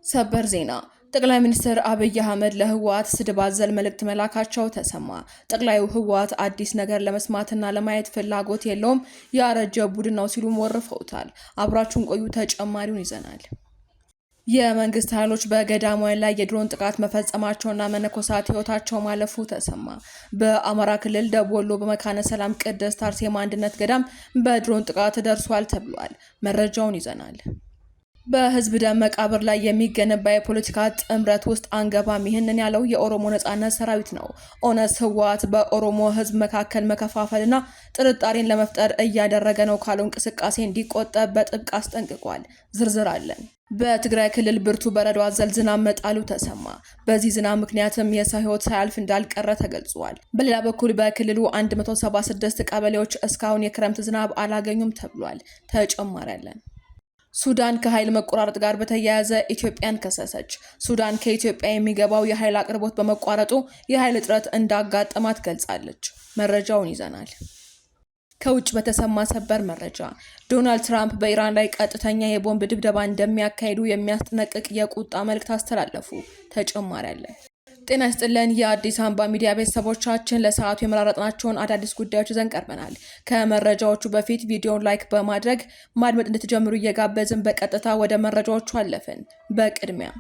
ሰበር ዜና ጠቅላይ ሚኒስትር አብይ አህመድ ለህወሓት ስድብ አዘል መልእክት መላካቸው ተሰማ። ጠቅላዩ ህወሓት አዲስ ነገር ለመስማትና ለማየት ፍላጎት የለውም፣ ያረጀ ቡድን ነው ሲሉ ወርፈውታል። አብራችሁን ቆዩ፣ ተጨማሪውን ይዘናል። የመንግስት ኃይሎች በገዳማውያን ላይ የድሮን ጥቃት መፈጸማቸውና መነኮሳት ህይወታቸው ማለፉ ተሰማ። በአማራ ክልል ደቡብ ወሎ በመካነ ሰላም ቅድስት አርሴማ አንድነት ገዳም በድሮን ጥቃት ደርሷል ተብሏል። መረጃውን ይዘናል። በህዝብ ደም መቃብር ላይ የሚገነባ የፖለቲካ ጥምረት ውስጥ አንገባም፣ ይህንን ያለው የኦሮሞ ነጻነት ሰራዊት ነው። ኦነስ ህወሓት በኦሮሞ ህዝብ መካከል መከፋፈልና ጥርጣሬን ለመፍጠር እያደረገ ነው ካለው እንቅስቃሴ እንዲቆጠብ በጥብቅ አስጠንቅቋል። ዝርዝር አለን። በትግራይ ክልል ብርቱ በረዶ አዘል ዝናብ መጣሉ ተሰማ። በዚህ ዝናብ ምክንያትም የሰው ህይወት ሳያልፍ እንዳልቀረ ተገልጿል። በሌላ በኩል በክልሉ 176 ቀበሌዎች እስካሁን የክረምት ዝናብ አላገኙም ተብሏል። ተጨማሪ አለን። ሱዳን ከኃይል መቆራረጥ ጋር በተያያዘ ኢትዮጵያን ከሰሰች። ሱዳን ከኢትዮጵያ የሚገባው የኃይል አቅርቦት በመቋረጡ የኃይል እጥረት እንዳጋጠማት ገልጻለች። መረጃውን ይዘናል። ከውጭ በተሰማ ሰበር መረጃ ዶናልድ ትራምፕ በኢራን ላይ ቀጥተኛ የቦምብ ድብደባ እንደሚያካሂዱ የሚያስጠነቅቅ የቁጣ መልእክት አስተላለፉ። ተጨማሪ አለ። ጤና ይስጥልን የአዲስ አምባ ሚዲያ ቤተሰቦቻችን፣ ለሰዓቱ የመራረጥናቸውን አዳዲስ ጉዳዮች ይዘን ቀርበናል። ከመረጃዎቹ በፊት ቪዲዮን ላይክ በማድረግ ማድመጥ እንድትጀምሩ እየጋበዝን በቀጥታ ወደ መረጃዎቹ አለፍን። በቅድሚያ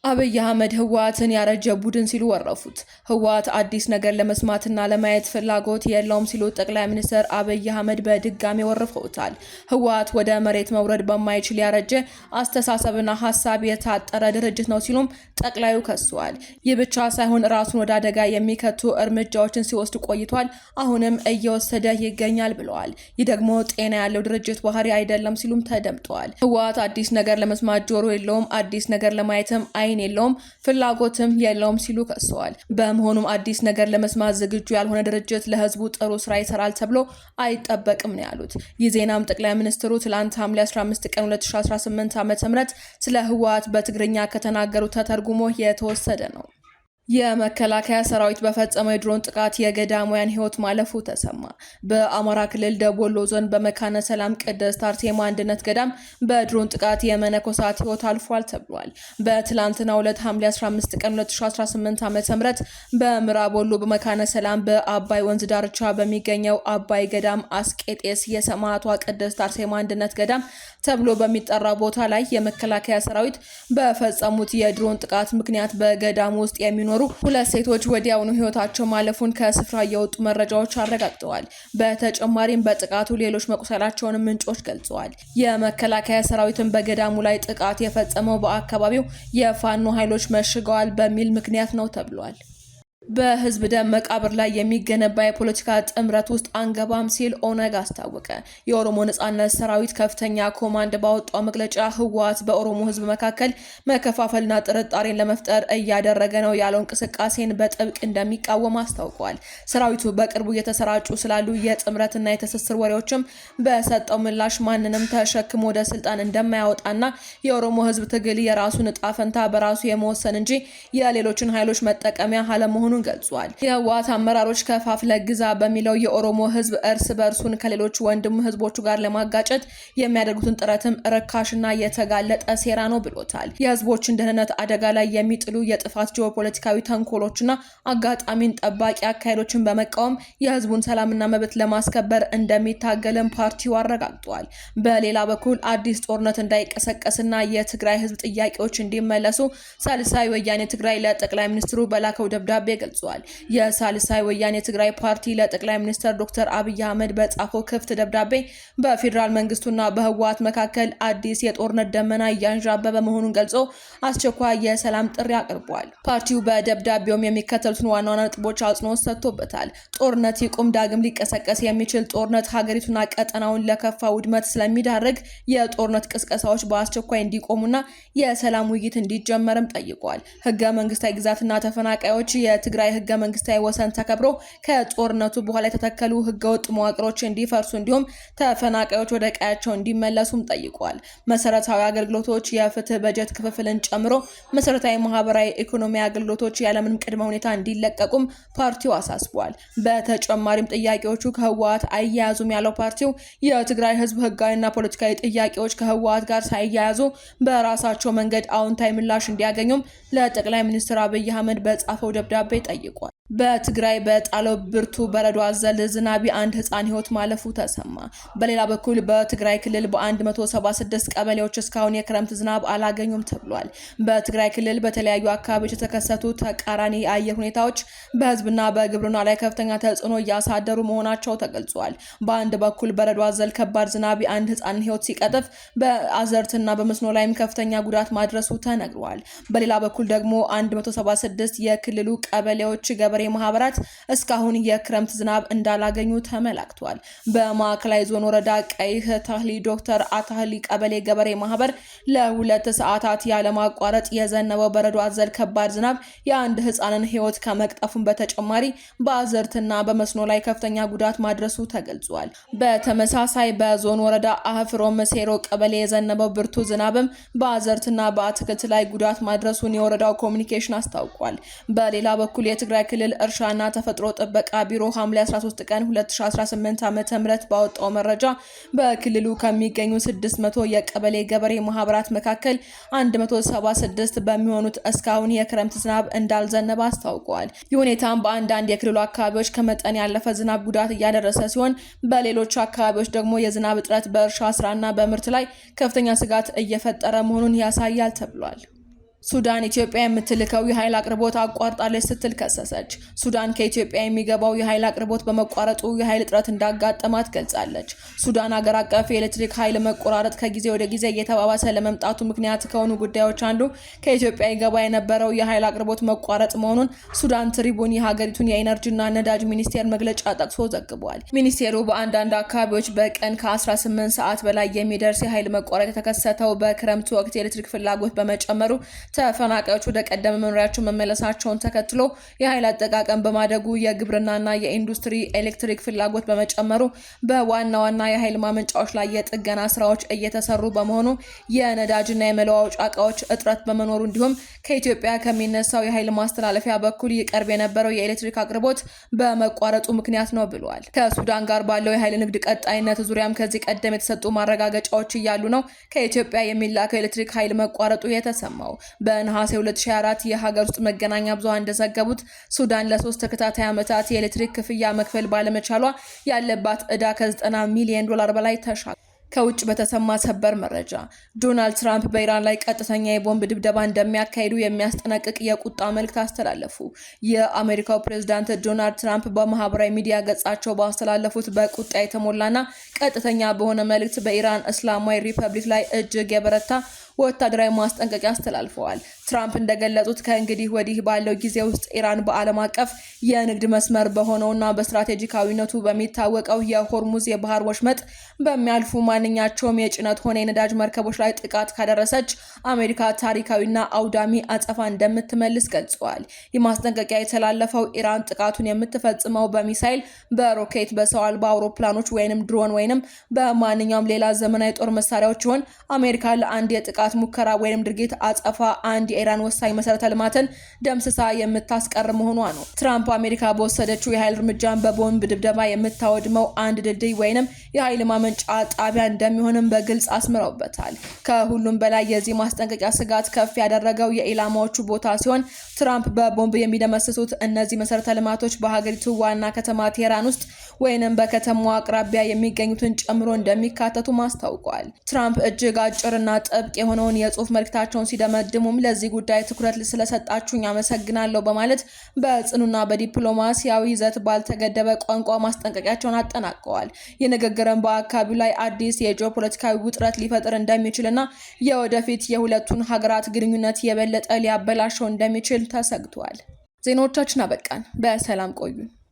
አብይ አህመድ ህወሓትን ያረጀ ቡድን ሲሉ ወረፉት። ህወሓት አዲስ ነገር ለመስማትና ለማየት ፍላጎት የለውም ሲሉ ጠቅላይ ሚኒስትር አብይ አህመድ በድጋሚ ወርፈውታል። ህወሓት ወደ መሬት መውረድ በማይችል ያረጀ አስተሳሰብና ሀሳብ የታጠረ ድርጅት ነው ሲሉም ጠቅላዩ ከሰዋል። ይህ ብቻ ሳይሆን ራሱን ወደ አደጋ የሚከቱ እርምጃዎችን ሲወስድ ቆይቷል፣ አሁንም እየወሰደ ይገኛል ብለዋል። ይህ ደግሞ ጤና ያለው ድርጅት ባህሪ አይደለም ሲሉም ተደምጠዋል። ህወሓት አዲስ ነገር ለመስማት ጆሮ የለውም፣ አዲስ ነገር ለማየትም የለውም፣ ፍላጎትም የለውም ሲሉ ከሰዋል። በመሆኑም አዲስ ነገር ለመስማት ዝግጁ ያልሆነ ድርጅት ለህዝቡ ጥሩ ስራ ይሰራል ተብሎ አይጠበቅም ነው ያሉት። ይህ ዜናም ጠቅላይ ሚኒስትሩ ትላንት ሐምሌ 15 ቀን 2018 ዓ.ም ስለ ህወሓት በትግርኛ ከተናገሩ ተተርጉሞ የተወሰደ ነው። የመከላከያ ሰራዊት በፈጸመው የድሮን ጥቃት የገዳማውያን ህይወት ማለፉ ተሰማ። በአማራ ክልል ደቡብ ወሎ ዞን በመካነ ሰላም ቅድስት አርሴማ አንድነት ገዳም በድሮን ጥቃት የመነኮሳት ህይወት አልፏል ተብሏል። በትላንትናው ዕለት ሐምሌ 15 ቀን 2018 ዓ.ም በምዕራብ ወሎ በመካነ ሰላም በአባይ ወንዝ ዳርቻ በሚገኘው አባይ ገዳም አስቄጤስ የሰማዕቷ ቅድስት አርሴማ አንድነት ገዳም ተብሎ በሚጠራ ቦታ ላይ የመከላከያ ሰራዊት በፈጸሙት የድሮን ጥቃት ምክንያት በገዳሙ ውስጥ የሚኖሩ ሁለት ሴቶች ወዲያውኑ ህይወታቸው ማለፉን ከስፍራ የወጡ መረጃዎች አረጋግጠዋል። በተጨማሪም በጥቃቱ ሌሎች መቁሰላቸውን ምንጮች ገልጸዋል። የመከላከያ ሰራዊትን በገዳሙ ላይ ጥቃት የፈጸመው በአካባቢው የፋኖ ኃይሎች መሽገዋል በሚል ምክንያት ነው ተብሏል። በህዝብ ደም መቃብር ላይ የሚገነባ የፖለቲካ ጥምረት ውስጥ አንገባም ሲል ኦነግ አስታወቀ። የኦሮሞ ነጻነት ሰራዊት ከፍተኛ ኮማንድ ባወጣው መግለጫ ህወሓት በኦሮሞ ህዝብ መካከል መከፋፈልና ጥርጣሬን ለመፍጠር እያደረገ ነው ያለው እንቅስቃሴን በጥብቅ እንደሚቃወም አስታውቋል። ሰራዊቱ በቅርቡ እየተሰራጩ ስላሉ የጥምረትና የትስስር ወሬዎችም በሰጠው ምላሽ ማንንም ተሸክሞ ወደ ስልጣን እንደማያወጣና የኦሮሞ ህዝብ ትግል የራሱን ዕጣ ፈንታ በራሱ የመወሰን እንጂ የሌሎችን ኃይሎች መጠቀሚያ አለመሆኑን ገልጿል። የህወሓት አመራሮች ከፋፍለ ግዛ በሚለው የኦሮሞ ህዝብ እርስ በርሱን ከሌሎች ወንድም ህዝቦቹ ጋር ለማጋጨት የሚያደርጉትን ጥረትም ርካሽና የተጋለጠ ሴራ ነው ብሎታል። የህዝቦችን ደህንነት አደጋ ላይ የሚጥሉ የጥፋት ጂኦፖለቲካዊ ተንኮሎችና አጋጣሚን ጠባቂ አካሄዶችን በመቃወም የህዝቡን ሰላምና መብት ለማስከበር እንደሚታገልም ፓርቲው አረጋግጧል። በሌላ በኩል አዲስ ጦርነት እንዳይቀሰቀስና የትግራይ ህዝብ ጥያቄዎች እንዲመለሱ ሳልሳይ ወያኔ ትግራይ ለጠቅላይ ሚኒስትሩ በላከው ደብዳቤ ገልጿል። የሳልሳይ ወያኔ ትግራይ ፓርቲ ለጠቅላይ ሚኒስትር ዶክተር አብይ አህመድ በጻፈው ክፍት ደብዳቤ በፌዴራል መንግስቱና በህወሓት መካከል አዲስ የጦርነት ደመና እያንዣበበ መሆኑን ገልጾ አስቸኳይ የሰላም ጥሪ አቅርቧል። ፓርቲው በደብዳቤውም የሚከተሉትን ዋና ዋና ነጥቦች አጽንኦት ሰጥቶበታል። ጦርነት ይቁም፣ ዳግም ሊቀሰቀስ የሚችል ጦርነት ሀገሪቱና ቀጠናውን ለከፋ ውድመት ስለሚዳርግ የጦርነት ቅስቀሳዎች በአስቸኳይ እንዲቆሙና የሰላም ውይይት እንዲጀመርም ጠይቋል። ህገ መንግስታዊ ግዛትና ተፈናቃዮች የትግራይ ህገ መንግስታዊ ወሰን ተከብሮ ከጦርነቱ በኋላ የተተከሉ ህገወጥ መዋቅሮች እንዲፈርሱ እንዲሁም ተፈናቃዮች ወደ ቀያቸው እንዲመለሱም ጠይቋል። መሰረታዊ አገልግሎቶች፣ የፍትህ በጀት ክፍፍልን ጨምሮ መሰረታዊ ማህበራዊ ኢኮኖሚ አገልግሎቶች ያለምንም ቅድመ ሁኔታ እንዲለቀቁም ፓርቲው አሳስቧል። በተጨማሪም ጥያቄዎቹ ከህወሓት አያያዙም ያለው ፓርቲው የትግራይ ህዝብ ህጋዊና ፖለቲካዊ ጥያቄዎች ከህወሓት ጋር ሳይያያዙ በራሳቸው መንገድ አዎንታዊ ምላሽ እንዲያገኙም ለጠቅላይ ሚኒስትር አብይ አህመድ በጻፈው ደብዳቤ ጠይቋል። በትግራይ በጣለው ብርቱ በረዶ አዘል ዝናብ አንድ ህፃን ህይወት ማለፉ ተሰማ። በሌላ በኩል በትግራይ ክልል በ176 ቀበሌዎች እስካሁን የክረምት ዝናብ አላገኙም ተብሏል። በትግራይ ክልል በተለያዩ አካባቢዎች የተከሰቱ ተቃራኒ የአየር ሁኔታዎች በህዝብና በግብርና ላይ ከፍተኛ ተጽዕኖ እያሳደሩ መሆናቸው ተገልጿል። በአንድ በኩል በረዶ አዘል ከባድ ዝናብ አንድ ህፃን ህይወት ሲቀጥፍ በአዘርትና በመስኖ ላይም ከፍተኛ ጉዳት ማድረሱ ተነግሯል። በሌላ በኩል ደግሞ 176 የክልሉ ቀበሌዎች ገበሬ ማህበራት እስካሁን የክረምት ዝናብ እንዳላገኙ ተመላክቷል። በማዕከላዊ ዞን ወረዳ ቀይህ ታህሊ ዶክተር አታህሊ ቀበሌ ገበሬ ማህበር ለ2 ሰዓታት ያለማቋረጥ የዘነበው በረዶ አዘል ከባድ ዝናብ የአንድ ህፃንን ህይወት ከመቅጠፉም በተጨማሪ በአዘርትና በመስኖ ላይ ከፍተኛ ጉዳት ማድረሱ ተገልጿል። በተመሳሳይ በዞን ወረዳ አህፍሮ መሴሮ ቀበሌ የዘነበው ብርቱ ዝናብም በአዘርትና በአትክልት ላይ ጉዳት ማድረሱን የወረዳው ኮሚኒኬሽን አስታውቋል። በሌላ በኩል የትግራይ ክልል እርሻና ተፈጥሮ ጥበቃ ቢሮ ሐምሌ 13 ቀን 2018 ዓ.ም ባወጣው መረጃ በክልሉ ከሚገኙ 600 የቀበሌ ገበሬ ማህበራት መካከል 176 በሚሆኑት እስካሁን የክረምት ዝናብ እንዳልዘነበ አስታውቋል። ይህ ሁኔታም በአንዳንድ የክልሉ አካባቢዎች ከመጠን ያለፈ ዝናብ ጉዳት እያደረሰ ሲሆን፣ በሌሎች አካባቢዎች ደግሞ የዝናብ እጥረት በእርሻ ስራና በምርት ላይ ከፍተኛ ስጋት እየፈጠረ መሆኑን ያሳያል ተብሏል። ሱዳን ኢትዮጵያ የምትልከው የኃይል አቅርቦት አቋርጣለች ስትል ከሰሰች። ሱዳን ከኢትዮጵያ የሚገባው የኃይል አቅርቦት በመቋረጡ የኃይል እጥረት እንዳጋጠማት ገልጻለች። ሱዳን ሀገር አቀፍ የኤሌክትሪክ ኃይል መቆራረጥ ከጊዜ ወደ ጊዜ እየተባባሰ ለመምጣቱ ምክንያት ከሆኑ ጉዳዮች አንዱ ከኢትዮጵያ ይገባ የነበረው የኃይል አቅርቦት መቋረጥ መሆኑን ሱዳን ትሪቡን የሀገሪቱን የኢነርጂና ነዳጅ ሚኒስቴር መግለጫ ጠቅሶ ዘግቧል። ሚኒስቴሩ በአንዳንድ አካባቢዎች በቀን ከ18 ሰዓት በላይ የሚደርስ የኃይል መቋረጥ የተከሰተው በክረምቱ ወቅት የኤሌክትሪክ ፍላጎት በመጨመሩ ተፈናቃዮች ወደ ቀደመ መኖሪያቸው መመለሳቸውን ተከትሎ የኃይል አጠቃቀም በማደጉ የግብርናና የኢንዱስትሪ ኤሌክትሪክ ፍላጎት በመጨመሩ በዋና ዋና የኃይል ማመንጫዎች ላይ የጥገና ስራዎች እየተሰሩ በመሆኑ የነዳጅና የመለዋወጫ እቃዎች እጥረት በመኖሩ እንዲሁም ከኢትዮጵያ ከሚነሳው የኃይል ማስተላለፊያ በኩል ይቀርብ የነበረው የኤሌክትሪክ አቅርቦት በመቋረጡ ምክንያት ነው ብሏል። ከሱዳን ጋር ባለው የኃይል ንግድ ቀጣይነት ዙሪያም ከዚህ ቀደም የተሰጡ ማረጋገጫዎች እያሉ ነው ከኢትዮጵያ የሚላከው የኤሌክትሪክ ኃይል መቋረጡ የተሰማው። በነሐሴ 2024 የሀገር ውስጥ መገናኛ ብዙሃን እንደዘገቡት ሱዳን ለ3 ተከታታይ ዓመታት የኤሌክትሪክ ክፍያ መክፈል ባለመቻሏ ያለባት ዕዳ ከ$90 ሚሊዮን በላይ ተሻግሯል። ከውጭ በተሰማ ሰበር መረጃ ዶናልድ ትራምፕ በኢራን ላይ ቀጥተኛ የቦምብ ድብደባ እንደሚያካሂዱ የሚያስጠነቅቅ የቁጣ መልእክት አስተላለፉ። የአሜሪካው ፕሬዝዳንት ዶናልድ ትራምፕ በማህበራዊ ሚዲያ ገጻቸው ባስተላለፉት በቁጣ የተሞላና ቀጥተኛ በሆነ መልእክት በኢራን እስላማዊ ሪፐብሊክ ላይ እጅግ የበረታ ወታደራዊ ማስጠንቀቂያ አስተላልፈዋል። ትራምፕ እንደገለጹት ከእንግዲህ ወዲህ ባለው ጊዜ ውስጥ ኢራን በዓለም አቀፍ የንግድ መስመር በሆነውና በስትራቴጂካዊነቱ በሚታወቀው የሆርሙዝ የባህር ወሽመጥ በሚያልፉ ማንኛቸውም የጭነት ሆነ የነዳጅ መርከቦች ላይ ጥቃት ካደረሰች አሜሪካ ታሪካዊና አውዳሚ አጸፋ እንደምትመልስ ገልጸዋል። ይህ ማስጠንቀቂያ የተላለፈው ኢራን ጥቃቱን የምትፈጽመው በሚሳይል፣ በሮኬት፣ በሰው አልባ አውሮፕላኖች ወይንም ድሮን ወይንም በማንኛውም ሌላ ዘመናዊ ጦር መሳሪያዎች ሲሆን አሜሪካ ለአንድ የጥቃት ሙከራ ወይንም ድርጊት አጸፋ አንድ የኢራን ወሳኝ መሰረተ ልማትን ደምስሳ የምታስቀር መሆኗ ነው። ትራምፕ አሜሪካ በወሰደችው የኃይል እርምጃን በቦምብ ድብደባ የምታወድመው አንድ ድልድይ ወይንም የኃይል ማመንጫ ጣቢያ እንደሚሆንም በግልጽ አስምረውበታል። ከሁሉም በላይ የዚህ ማስጠንቀቂያ ስጋት ከፍ ያደረገው የኢላማዎቹ ቦታ ሲሆን ትራምፕ በቦምብ የሚደመስሱት እነዚህ መሰረተ ልማቶች በሀገሪቱ ዋና ከተማ ቴህራን ውስጥ ወይንም በከተማዋ አቅራቢያ የሚገኙትን ጨምሮ እንደሚካተቱ ማስታውቋል። ትራምፕ እጅግ አጭርና ጥብቅ የሆነውን የጽሁፍ መልእክታቸውን ሲደመድሙም ለዚህ ጉዳይ ትኩረት ስለሰጣችሁኝ አመሰግናለሁ በማለት በጽኑና በዲፕሎማሲያዊ ይዘት ባልተገደበ ቋንቋ ማስጠንቀቂያቸውን አጠናቀዋል። የንግግርን በአካባቢው ላይ አዲስ የጂኦፖለቲካዊ ውጥረት ሊፈጥር እንደሚችልና የወደፊት የሁለቱን ሀገራት ግንኙነት የበለጠ ሊያበላሸው እንደሚችል ተሰግቷል። ዜናዎቻችን አበቃን። በሰላም ቆዩ።